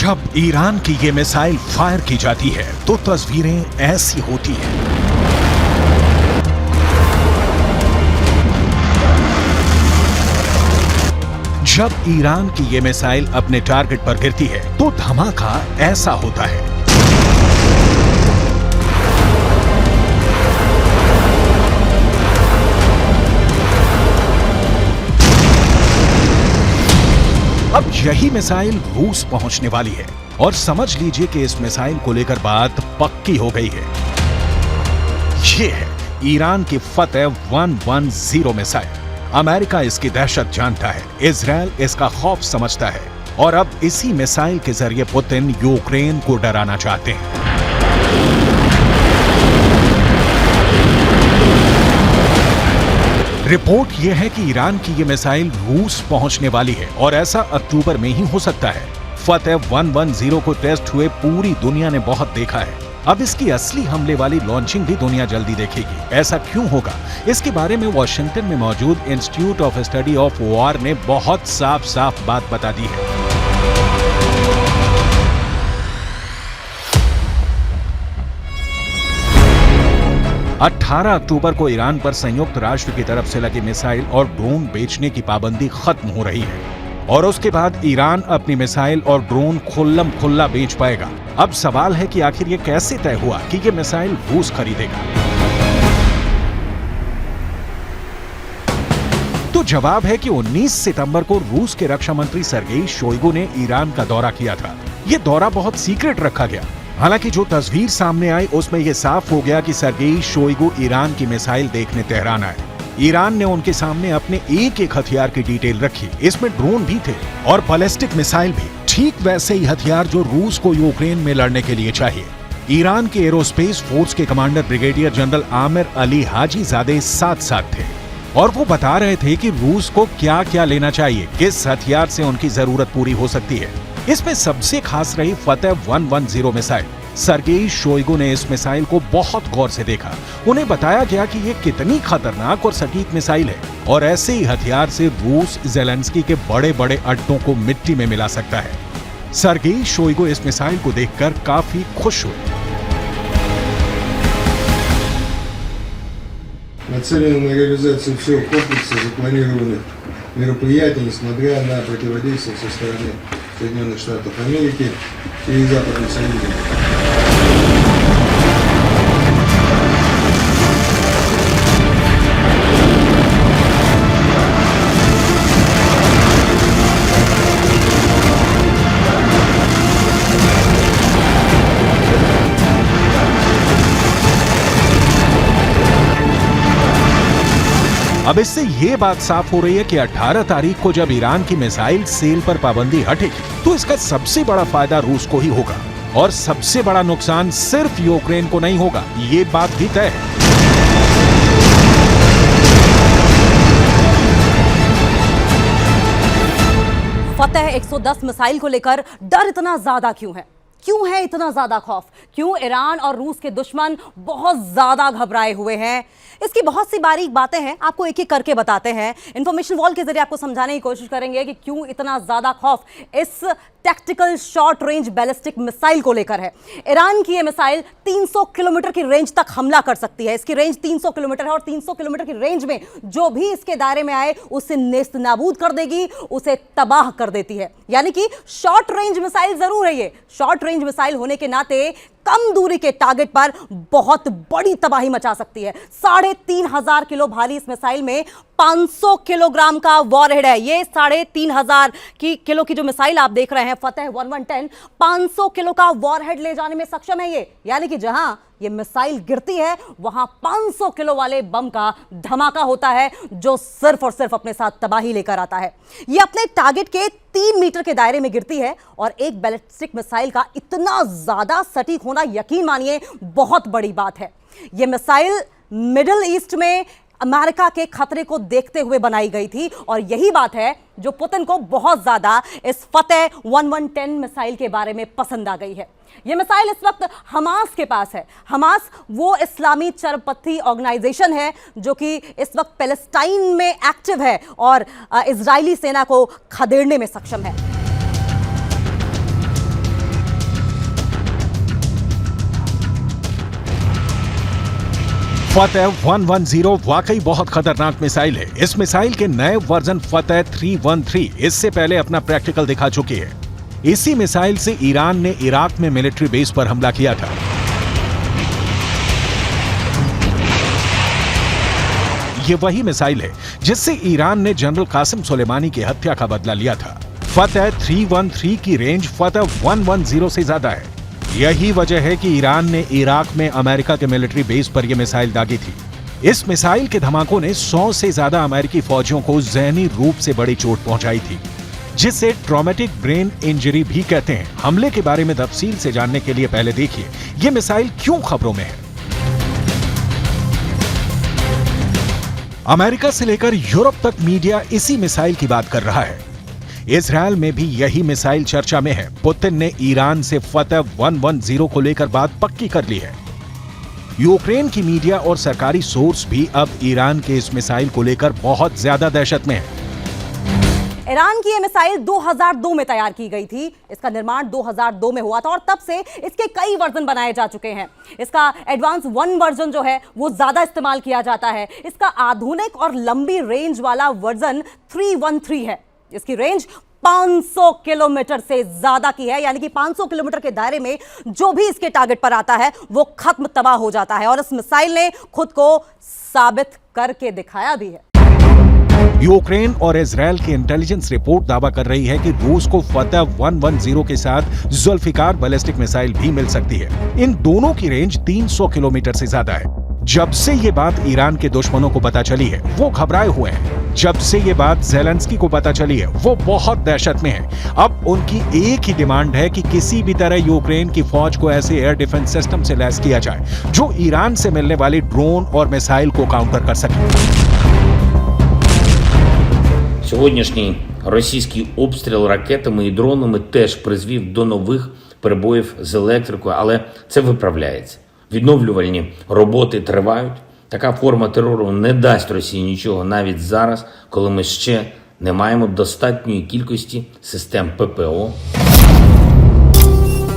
जब ईरान की ये मिसाइल फायर की जाती है तो तस्वीरें ऐसी होती हैं। जब ईरान की ये मिसाइल अपने टारगेट पर गिरती है तो धमाका ऐसा होता है। अब यही मिसाइल रूस पहुंचने वाली है और समझ लीजिए कि इस मिसाइल को लेकर बात पक्की हो गई है। ये है ईरान की फतेह 110 मिसाइल। अमेरिका इसकी दहशत जानता है, इजराइल इसका खौफ समझता है और अब इसी मिसाइल के जरिए पुतिन यूक्रेन को डराना चाहते हैं। रिपोर्ट यह है कि ईरान की ये मिसाइल रूस पहुंचने वाली है और ऐसा अक्टूबर में ही हो सकता है। फतेह 110 को टेस्ट हुए पूरी दुनिया ने बहुत देखा है। अब इसकी असली हमले वाली लॉन्चिंग भी दुनिया जल्दी देखेगी। ऐसा क्यों होगा, इसके बारे में वॉशिंगटन में मौजूद institute of study of war ने बहुत साफ साफ बात बता दी है। अठारह अक्टूबर को ईरान पर संयुक्त राष्ट्र की तरफ से लगी मिसाइल और ड्रोन बेचने की पाबंदी खत्म हो रही है और उसके बाद ईरान अपनी मिसाइल और ड्रोन खुल्लम खुल्ला बेच पाएगा। अब सवाल है कि आखिर ये कैसे तय हुआ कि ये मिसाइल रूस खरीदेगा? तो जवाब है कि 19 सितंबर को रूस के रक्षा मंत्री सर्गेई शोइगु ने ईरान का दौरा किया था। ये दौरा बहुत सीक्रेट रखा गया। हालांकि जो तस्वीर सामने आई उसमें यह साफ हो गया कि सर्गेई शोइगु ईरान की मिसाइल देखने तेहरान आए। ईरान ने उनके सामने अपने एक एक हथियार की डिटेल रखी। इसमें ड्रोन भी थे और बैलिस्टिक मिसाइल भी, ठीक वैसे ही हथियार जो रूस को यूक्रेन में लड़ने के लिए चाहिए। ईरान के एरोस्पेस फोर्स के commander brigadier general Amir Ali Hajizadeh साथ साथ थे और वो बता रहे थे कि रूस को क्या क्या लेना चाहिए, किस हथियार से उनकी जरूरत पूरी हो सकती है। इसमें सबसे खास रही फतेह 110 मिसाइल। सर्गेई शोइगु ने इस मिसाइल को बहुत गौर से देखा। उन्हें बताया गया कि ये कितनी खतरनाक और सटीक मिसाइल है और ऐसे ही हथियार से रूस ज़ेलेंस्की के बड़े बड़े अड्डों को मिट्टी में मिला सकता है। सर्गेई शोइगु इस मिसाइल को देखकर काफी खुश हुए। Нацелены на реализацию всего комплекса запланированных мероприятий, несмотря на противодействие со стороны Соединенных Штатов Америки и западных союзников. अब इससे ये बात साफ हो रही है कि 18 तारीख को जब ईरान की मिसाइल सेल पर पाबंदी हटेगी तो इसका सबसे बड़ा फायदा रूस को ही होगा और सबसे बड़ा नुकसान सिर्फ यूक्रेन को नहीं होगा, ये बात भी तय है। फतेह 110 मिसाइल को लेकर डर इतना ज्यादा क्यों है? क्यों है इतना ज्यादा खौफ? क्यों ईरान और रूस के दुश्मन बहुत ज्यादा घबराए हुए हैं? इसकी बहुत सी बारीक बातें हैं, आपको एक एक करके बताते हैं। इंफॉर्मेशन वॉल के जरिए आपको समझाने की कोशिश करेंगे कि क्यों इतना ज्यादा खौफ इस tactical short range ballistic missile को लेकर है। ईरान की यह मिसाइल 300 किलोमीटर की रेंज तक हमला कर सकती है। इसकी रेंज 300 किलोमीटर है और 300 किलोमीटर की रेंज में जो भी इसके दायरे में आए उसे नेस्त नाबूद कर देगी, उसे तबाह कर देती है। यानी कि शॉर्ट रेंज मिसाइल जरूर है ये। शॉर्ट रेंज मिसाइल होने के नाते कम दूरी के टारगेट पर बहुत बड़ी तबाही मचा सकती है। 3500 किलो भारी इस मिसाइल में 500 किलोग्राम का वॉरहेड है। ये 3500 किलो की जो मिसाइल आप देख रहे हैं फतेह 110, 500 किलो का वॉरहेड ले जाने में सक्षम है ये। यानी कि जहां ये मिसाइल गिरती है वहां 500 किलो वाले बम का धमाका होता है जो सिर्फ और सिर्फ अपने साथ तबाही लेकर आता है। ये अपने टारगेट के 3 मीटर के दायरे में गिरती है और एक बैलिस्टिक मिसाइल का इतना ज्यादा सटीक होना यकीन मानिए बहुत बड़ी बात है। यह मिसाइल मिडिल ईस्ट में अमेरिका के खतरे को देखते हुए बनाई गई थी और यही बात है जो पुतिन को बहुत ज्यादा इस फतेह 110 मिसाइल के बारे में पसंद आ गई है। यह मिसाइल इस वक्त हमास के पास है। हमास वो इस्लामी चरपंथी ऑर्गेनाइजेशन है जो कि इस वक्त पैलेस्टाइन में एक्टिव है और इजरायली सेना को खदेड़ने में सक्षम है। फतेह 110 वाकई बहुत खतरनाक मिसाइल है। इस मिसाइल के नए वर्जन फतेह 313 इससे पहले अपना प्रैक्टिकल दिखा चुकी है। इसी मिसाइल से ईरान ने इराक में मिलिट्री बेस पर हमला किया था। ये वही मिसाइल है जिससे ईरान ने जनरल कासिम सुलेमानी की हत्या का बदला लिया था। फतेह 313 की रेंज फतेह 110 से ज्यादा है। यही वजह है कि ईरान ने इराक में अमेरिका के मिलिट्री बेस पर यह मिसाइल दागी थी। इस मिसाइल के धमाकों ने 100 से ज्यादा अमेरिकी फौजियों को ज़हनी रूप से बड़ी चोट पहुंचाई थी, जिसे ट्रॉमेटिक ब्रेन इंजरी भी कहते हैं। हमले के बारे में तफसील से जानने के लिए पहले देखिए यह मिसाइल क्यों खबरों में है। अमेरिका से लेकर यूरोप तक मीडिया इसी मिसाइल की बात कर रहा है। इजरायल में भी यही मिसाइल चर्चा में है। पुतिन ने ईरान से फतेह 110 को लेकर बात पक्की कर ली है। यूक्रेन की मीडिया और सरकारी सोर्स भी अब ईरान के इस मिसाइल को लेकर बहुत ज्यादा दहशत में है। ईरान की यह मिसाइल 2002 में तैयार की गई थी। इसका निर्माण 2002 में हुआ था और तब से इसके कई वर्जन बनाए जा चुके हैं। इसका एडवांस 1 वर्जन जो है वो ज्यादा इस्तेमाल किया जाता है। इसका आधुनिक और लंबी रेंज वाला वर्जन 313 है। इसकी रेंज 500 किलोमीटर से ज्यादा की है, यानी कि 500 किलोमीटर के दायरे में जो भी इसके टारगेट पर आता है वो खत्म तबाह हो जाता है। और इस मिसाइल ने खुद को साबित करके दिखाया भी है। यूक्रेन और इजरायल की इंटेलिजेंस रिपोर्ट दावा कर रही है कि रूस को फतेह 110 के साथ जुल्फिकार बैलिस्टिक मिसाइल भी मिल सकती है। इन दोनों की रेंज 300 किलोमीटर से ज्यादा है। जब से ये बात ईरान के दुश्मनों को पता चली है वो घबराए हुए हैं। जब से ये बात ज़ेलेंस्की को पता चली है वो बहुत दहशत में है। अब उनकी एक ही डिमांड है कि किसी भी तरह यूक्रेन की फौज को ऐसे एयर डिफेंस सिस्टम से लैस किया जाए जो ईरान से मिलने वाली ड्रोन और मिसाइल को काउंटर कर सके। Сьогоднішній російський обстріл ракетами і дронами теж призвів до нових перебоїв з електрикою, але це виправляється. Відновлювальні роботи тривають. Така форма терору не дасть Росії нічого навіть зараз, коли ми ще не маємо достатньої кількості систем ППО.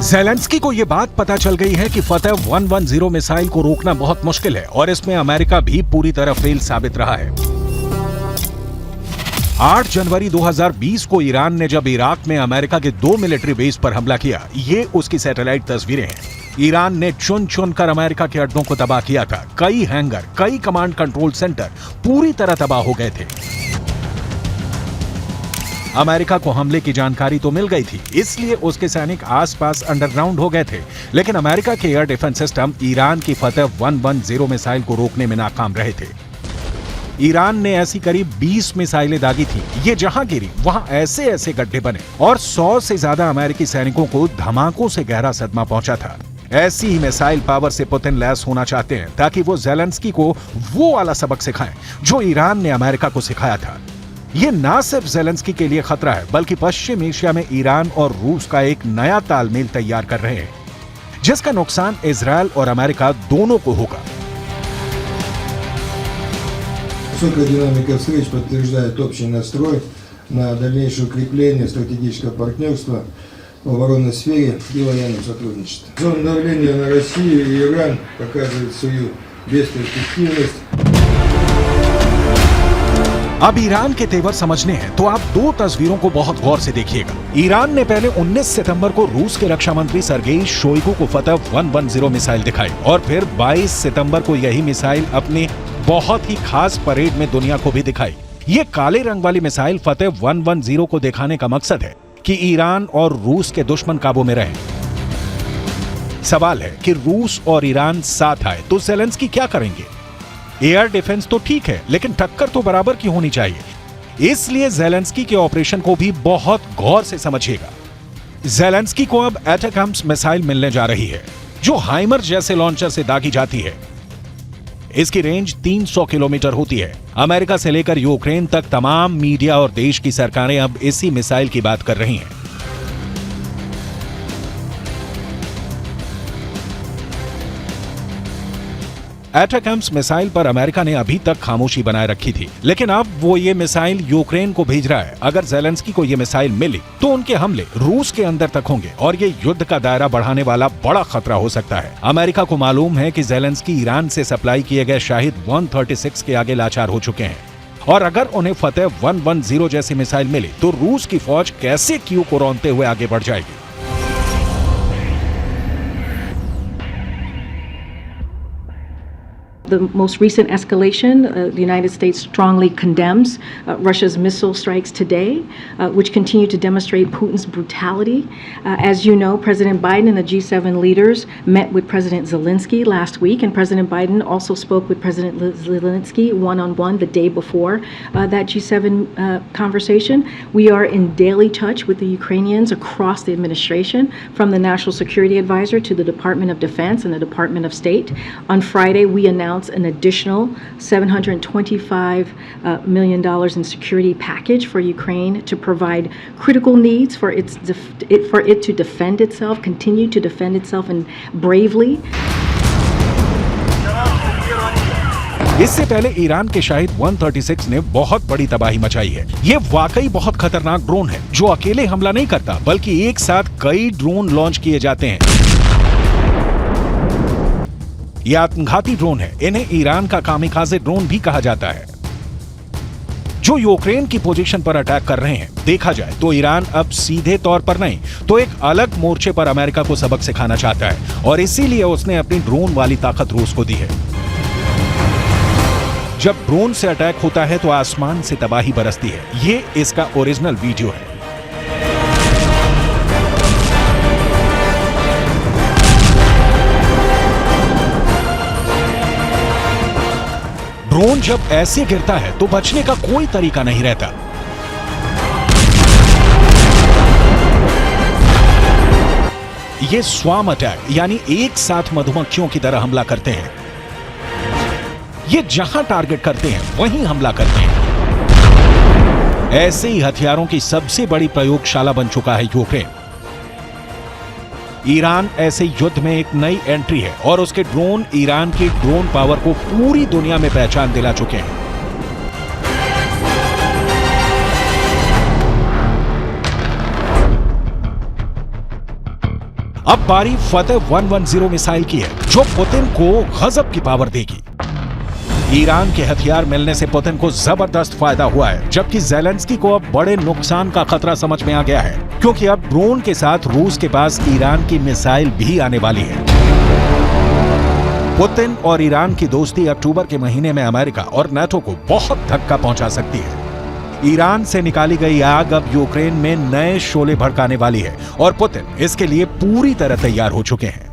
ज़ेलेंस्की को यह बात पता चल गई है कि फतेह 110 मिसाइल को रोकना बहुत मुश्किल है और इसमें अमेरिका भी पूरी तरह फेल साबित रहा है। 8 जनवरी 2020 को ईरान ने जब इराक में अमेरिका के 2 मिलिट्री बेस पर हमला किया, ये उसकी सैटेलाइट तस्वीरें हैं। ईरान ने चुन चुन कर अमेरिका के अड्डों को तबाह किया था। कई हैंगर, कई कमांड कंट्रोल सेंटर पूरी तरह तबाह हो गए थे। अमेरिका को हमले की जानकारी तो मिल गई थी, इसलिए उसके सैनिक आसपास अंडरग्राउंड हो गए थे। लेकिन अमेरिका के एयर डिफेंस सिस्टम ईरान की फतेह 110 मिसाइल को रोकने में नाकाम रहे थे। ईरान ने ऐसी करीब 20 मिसाइलें दागी थी। ये जहां गिरी वहां ऐसे ऐसे गड्ढे बने और 100 से ज्यादा अमेरिकी सैनिकों को धमाकों से गहरा सदमा पहुंचा था। ऐसी ही मिसाइल पावर से पुतिन लैस होना चाहते हैं ताकि वो ज़ेलेंस्की को वो वाला सबक सिखाएं जो ईरान ने अमेरिका को सिखाया था। ये ना सिर्फ ज़ेलेंस्की के लिए खतरा है बल्कि पश्चिम एशिया में ईरान और रूस का एक नया तालमेल तैयार कर रहे हैं, जिसका नुकसान इजरायल और अमेरिका दोनों को होगा। Высокая динамика встреч подтверждает общий настрой на дальнейшее укрепление стратегического партнерства в оборонной сфере и военном сотрудничестве. Зона давления на Россию и Иран показывает свою бесперспективность. अब ईरान के तेवर समझने हैं तो आप 2 तस्वीरों को बहुत गौर से देखिएगा। ईरान ने पहले 19 सितंबर को रूस के रक्षा मंत्री सर्गेई शोइगु को फतेह 110 मिसाइल दिखाई और फिर 22 सितंबर को यही मिसाइल अपने बहुत ही खास परेड में दुनिया को भी दिखाई। ये काले रंग वाली मिसाइल फतेह 110 को दिखाने का मकसद है कि ईरान और रूस के दुश्मन काबू में रहें। सवाल है कि रूस और ईरान साथ आए तो ज़ेलेंस्की क्या करेंगे? एयर डिफेंस तो ठीक है, लेकिन टक्कर तो बराबर की होनी चाहिए। इसलिए ज़ेलेंस्की के ऑपरेशन को भी बहुत गौर से समझिएगा। ज़ेलेंस्की को अब एटैकम्स मिसाइल मिलने जा रही है जो हाइमर जैसे लॉन्चर से दागी जाती है। इसकी रेंज 300 किलोमीटर होती है। अमेरिका से लेकर यूक्रेन तक तमाम मीडिया और देश की सरकारें अब इसी मिसाइल की बात कर रही हैं। एटैकम्स मिसाइल पर अमेरिका ने अभी तक खामोशी बनाए रखी थी, लेकिन अब वो ये मिसाइल यूक्रेन को भेज रहा है। अगर जेलेंस्की को ये मिसाइल मिली तो उनके हमले रूस के अंदर तक होंगे और ये युद्ध का दायरा बढ़ाने वाला बड़ा खतरा हो सकता है। अमेरिका को मालूम है कि जेलेंस्की ईरान से सप्लाई किए गए शाहिद 136 के आगे लाचार हो चुके हैं, और अगर उन्हें फतेह 110 जैसी मिसाइल मिली तो रूस की फौज कैसे कीव को रौंदते हुए आगे बढ़ जाएगी। The most recent escalation, the United States strongly condemns Russia's missile strikes today, which continue to demonstrate Putin's brutality. As you know, President Biden and the G7 leaders met with President Zelensky last week, and President Biden also spoke with President Zelensky one-on-one the day before that G7 conversation. We are in daily touch with the Ukrainians across the administration, from the National Security Advisor to the Department of Defense and the Department of State. On Friday, we announced an additional $725 million in security package for Ukraine to provide critical needs for it to defend itself, continue to defend itself and bravely. इससे पहले Iran के शाहिद 136 ने बहुत बड़ी तबाही मचाई है। ये वाकई बहुत खतरनाक ड्रोन है जो अकेले हमला नहीं करता, बल्कि एक साथ कई ड्रोन लॉन्च किए जाते हैं। ये आत्मघाती ड्रोन है। इन्हें ईरान का कामिकाज़े ड्रोन भी कहा जाता है, जो यूक्रेन की पोजीशन पर अटैक कर रहे हैं। देखा जाए तो ईरान अब सीधे तौर पर नहीं तो एक अलग मोर्चे पर अमेरिका को सबक सिखाना चाहता है, और इसीलिए उसने अपनी ड्रोन वाली ताकत रूस को दी है। जब ड्रोन से अटैक होता है तो आसमान से तबाही बरसती है। ये इसका ओरिजिनल वीडियो है। ड्रोन जब ऐसे गिरता है तो बचने का कोई तरीका नहीं रहता। ये स्वार्म अटैक यानी एक साथ मधुमक्खियों की तरह हमला करते हैं। ये जहां टारगेट करते हैं वहीं हमला करते हैं। ऐसे ही हथियारों की सबसे बड़ी प्रयोगशाला बन चुका है यूक्रेन। ईरान ऐसे युद्ध में एक नई एंट्री है, और उसके ड्रोन ईरान की ड्रोन पावर को पूरी दुनिया में पहचान दिला चुके हैं। अब बारी फतेह 110 मिसाइल की है, जो पुतिन को गजब की पावर देगी। ईरान के हथियार मिलने से पुतिन को जबरदस्त फायदा हुआ है, जबकि जेलेंस्की को अब बड़े नुकसान का खतरा समझ में आ गया है, क्योंकि अब ड्रोन के साथ रूस के पास ईरान की मिसाइल भी आने वाली है। पुतिन और ईरान की दोस्ती अक्टूबर के महीने में अमेरिका और नाटो को बहुत धक्का पहुंचा सकती है। ईरान से निकाली गई आग अब यूक्रेन में नए शोले भड़काने वाली है, और पुतिन इसके लिए पूरी तरह तैयार हो चुके हैं।